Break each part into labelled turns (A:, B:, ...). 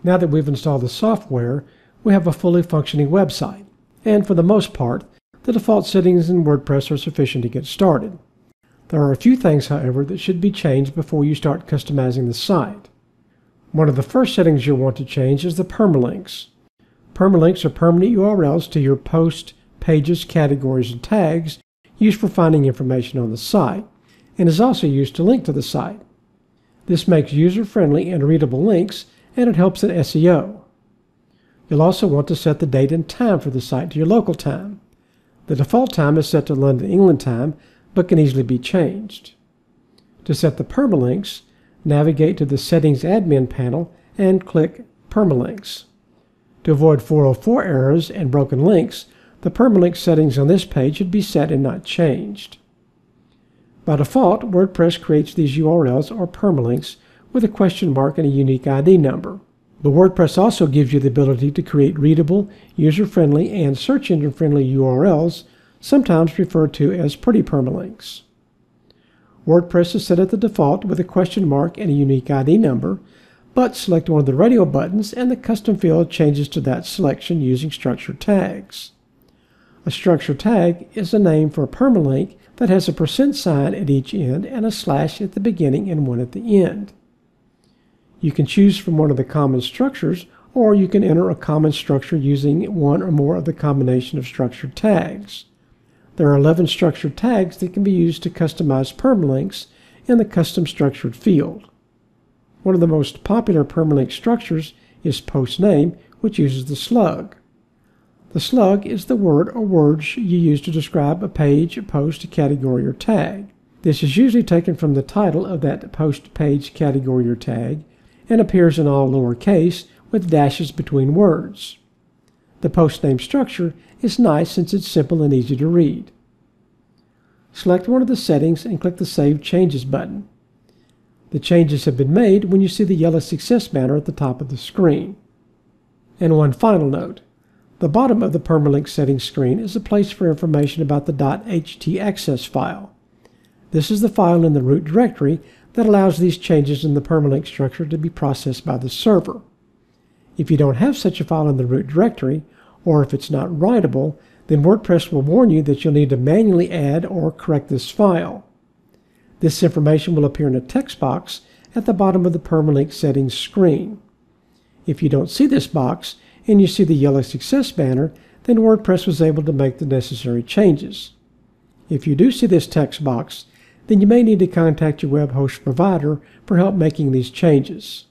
A: Now that we've installed the software, we have a fully functioning website, and for the most part, the default settings in WordPress are sufficient to get started. There are a few things, however, that should be changed before you start customizing the site. One of the first settings you'll want to change is the permalinks. Permalinks are permanent URLs to your post, pages, categories, and tags used for finding information on the site, and is also used to link to the site. This makes user-friendly and readable links, and it helps in SEO. You'll also want to set the date and time for the site to your local time. The default time is set to London, England time, but can easily be changed. To set the permalinks, navigate to the Settings Admin panel and click Permalinks. To avoid 404 errors and broken links, the permalink settings on this page should be set and not changed. By default, WordPress creates these URLs or permalinks with a question mark and a unique ID number. But WordPress also gives you the ability to create readable, user-friendly, and search engine-friendly URLs, sometimes referred to as pretty permalinks. WordPress is set at the default with a question mark and a unique ID number, but select one of the radio buttons and the custom field changes to that selection using structured tags. A structured tag is a name for a permalink that has a % at each end and a slash at the beginning and one at the end. You can choose from one of the common structures, or you can enter a common structure using one or more of the combination of structured tags. There are 11 structured tags that can be used to customize permalinks in the custom structured field. One of the most popular permalink structures is postname, which uses the slug. The slug is the word or words you use to describe a page, post, category, or tag. This is usually taken from the title of that post, page, category, or tag, and appears in all lowercase with dashes between words. The postname structure is nice since it's simple and easy to read. Select one of the settings and click the Save Changes button. The changes have been made when you see the yellow success banner at the top of the screen. And one final note. The bottom of the permalink settings screen is a place for information about the .HTAccess file. This is the file in the root directory that allows these changes in the permalink structure to be processed by the server. If you don't have such a file in the root directory, or if it's not writable, then WordPress will warn you that you'll need to manually add or correct this file. This information will appear in a text box at the bottom of the permalink settings screen. If you don't see this box, and you see the yellow success banner, then WordPress was able to make the necessary changes. If you do see this text box, then you may need to contact your web host provider for help making these changes.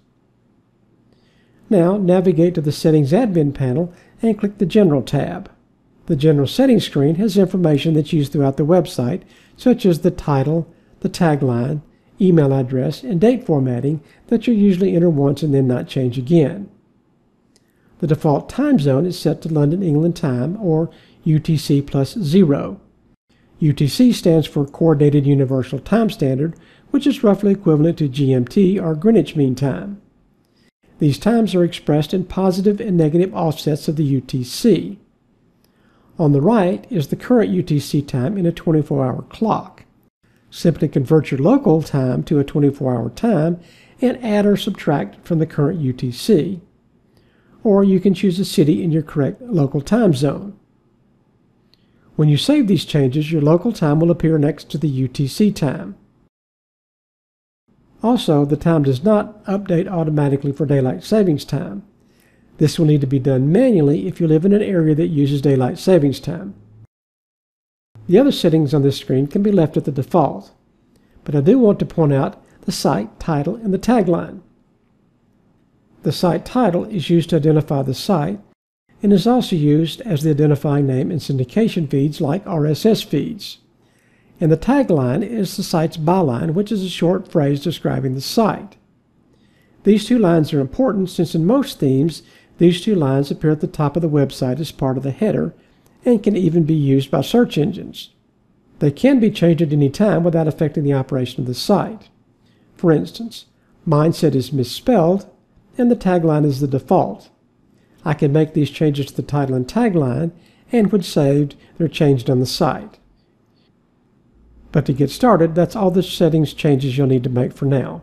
A: Now navigate to the Settings Admin panel and click the General tab. The General Settings screen has information that's used throughout the website, such as the title, the tagline, email address, and date formatting that you'll usually enter once and then not change again. The default time zone is set to London, England time, or UTC plus 0. UTC stands for Coordinated Universal Time Standard, which is roughly equivalent to GMT or Greenwich Mean Time. These times are expressed in positive and negative offsets of the UTC. On the right is the current UTC time in a 24-hour clock. Simply convert your local time to a 24-hour time and add or subtract from the current UTC. Or you can choose a city in your correct local time zone. When you save these changes, your local time will appear next to the UTC time. Also, the time does not update automatically for daylight savings time. This will need to be done manually if you live in an area that uses daylight savings time. The other settings on this screen can be left at the default, but I do want to point out the site title and the tagline. The site title is used to identify the site and is also used as the identifying name in syndication feeds like RSS feeds. And the tagline is the site's byline, which is a short phrase describing the site. These two lines are important since in most themes, these two lines appear at the top of the website as part of the header and can even be used by search engines. They can be changed at any time without affecting the operation of the site. For instance, mindset is misspelled, and the tagline is the default. I can make these changes to the title and tagline, and when saved, they're changed on the site. But to get started, that's all the settings changes you'll need to make for now.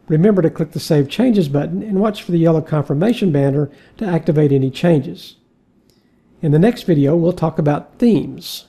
A: Remember to click the Save Changes button and watch for the yellow confirmation banner to activate any changes. In the next video, we'll talk about themes.